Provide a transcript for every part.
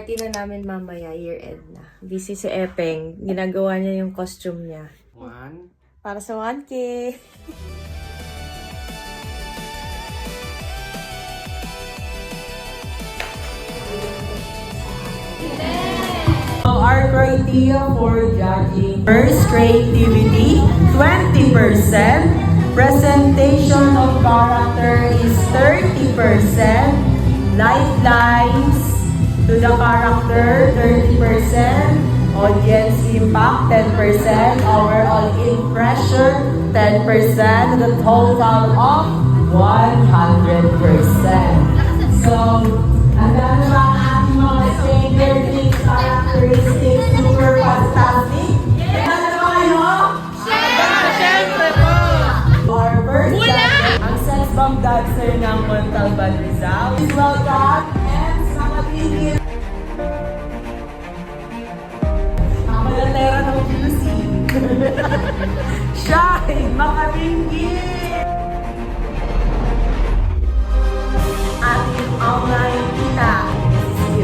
party na namin mamaya, year-end na. Busy si Epeng. Ginagawa niya yung costume niya. Para sa 1K. Our criteria for judging: first, creativity, 20%. Presentation of character is 30%. Lifelines to the character, 30%. Audience impact, 10%. Overall impression, 10%. The total of 100%. So, ang dami ba ang ating mga Stranger Things characteristics super fantastic? Ano ba kayo? Siyempre po! Our first subject, ang sex bomb dancer ng Montalban Rizal. Please welcome Ems Makatingin. Ang malatera ng QC. Shine Makatingin! Ating online kita. This is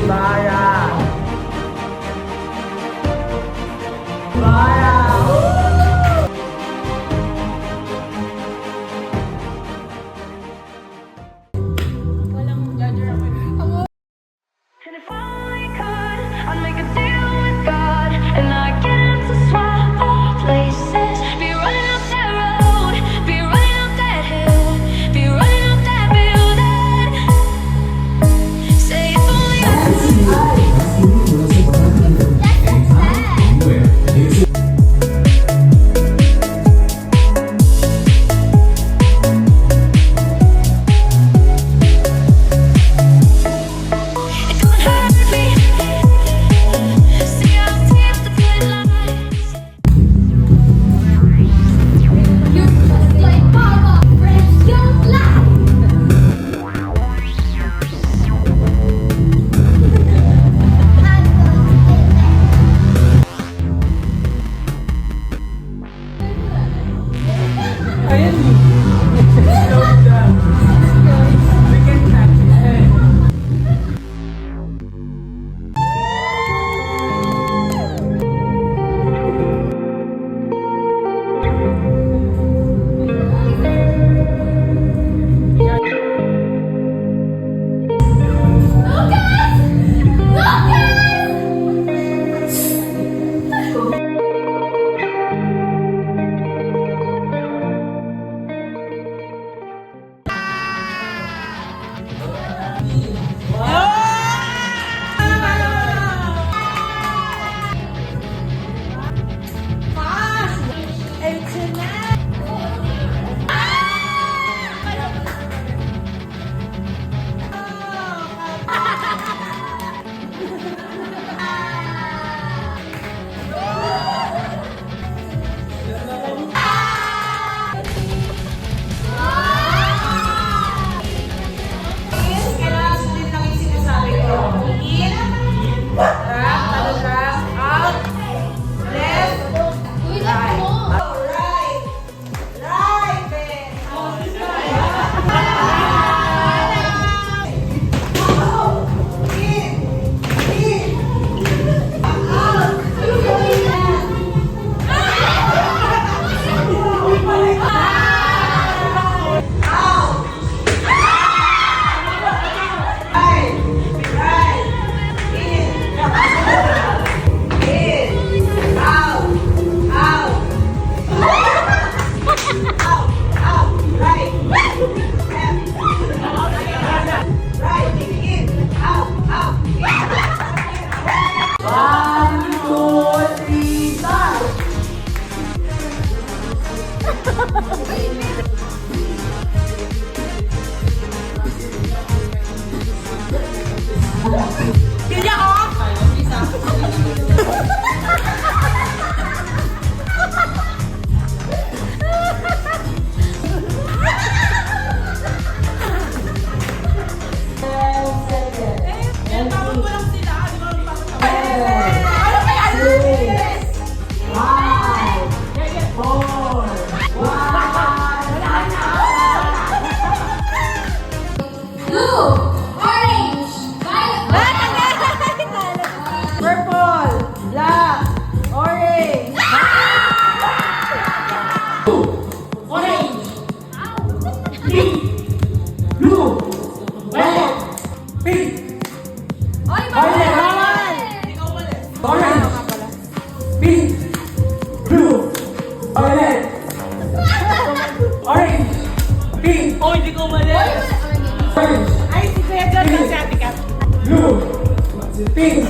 Pink.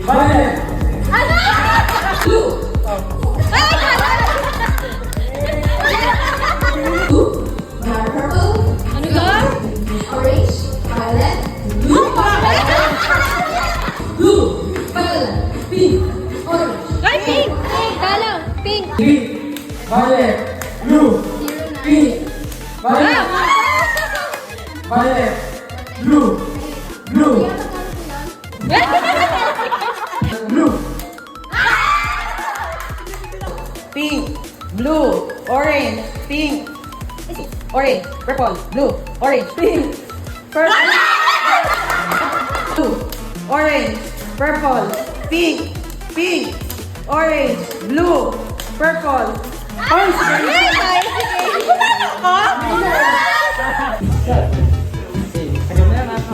Violet. Blue. Purple. Ano ka? Orange. Violet. Blue. Blue. Violet. Pink. Orange. Ay, pink! Pink! Dalaw! Pink! Pink. Violet. Blue. Pink. Violet. Violet. Blue. Blue. Blue. Pink, blue, orange, pink, orange, purple, blue, orange, pink, purple, blue, orange, purple, pink, pink, orange, blue, purple,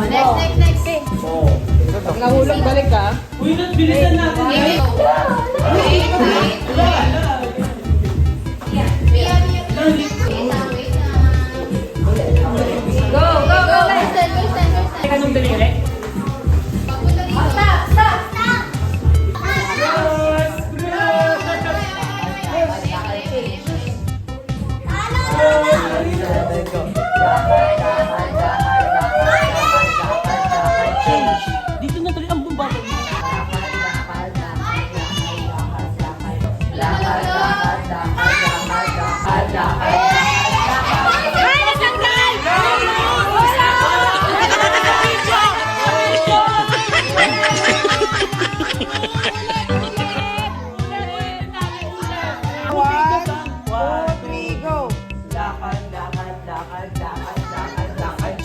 Next. Pag nahulog, balik ka. Bilisan natin. Dito na tuloy ang bumba.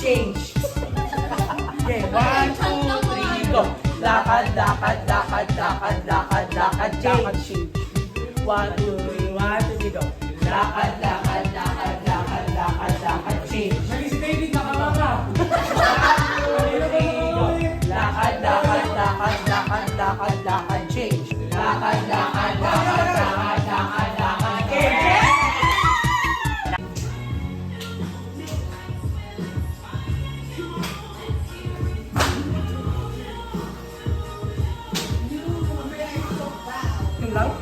Change. Okay, 1, 2, 3, go. Lakad, change. 1, 2, 3, 1, 2, 3, go. Lakad, change. Si David nakakaka. Lakad, change. Lakad, Yun lang?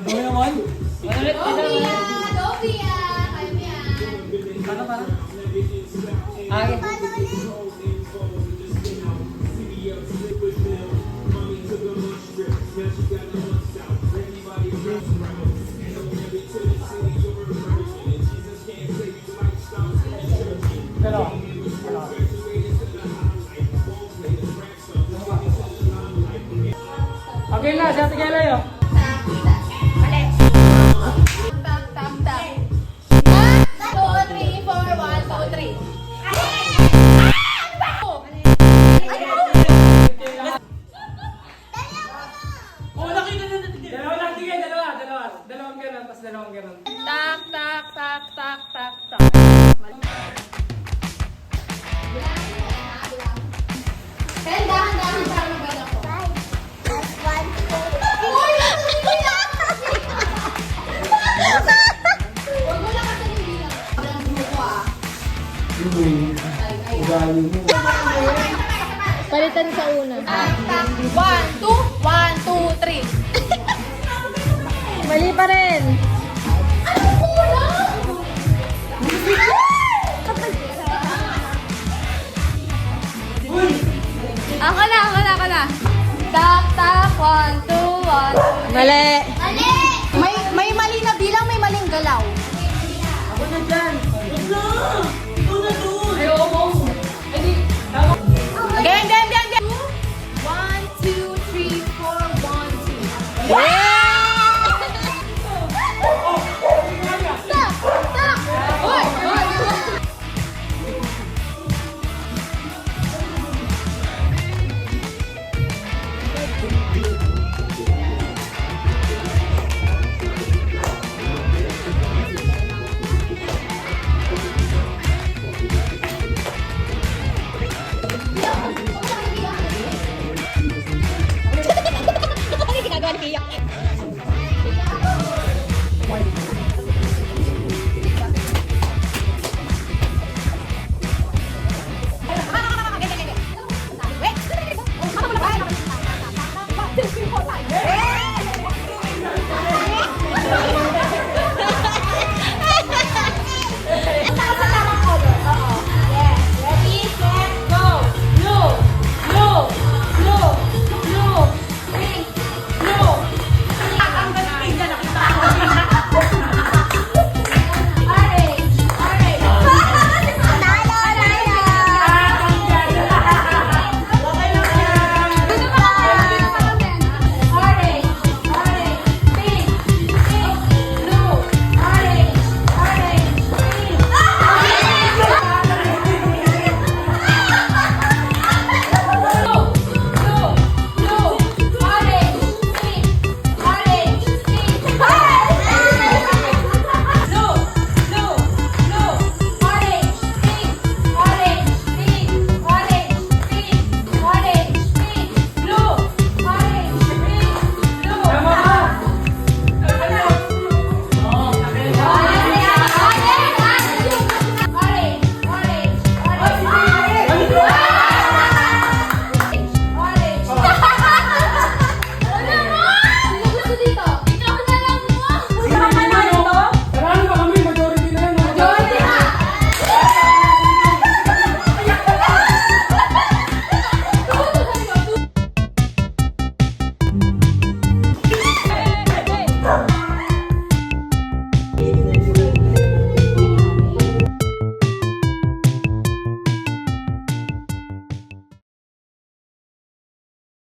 Ano naman? Paano? Okay. Okay na, sa tingin layo. Oh, nakita na natin. Dalawa lang, sige, dalawa. Dalawang ganun, tapos dalawang ganun. Tak. Kaya dahan-dahan para mabala ko. Huwag mo lang kasi yung bilang. Ang grupo Ugali mo. Palitan sa una. 1, 2, 3. Mali pa rin. Ano kulang? Ako na. Tak. 1, 2, 1. Mali. May mali na bilang, may maling galaw. Ako na dyan.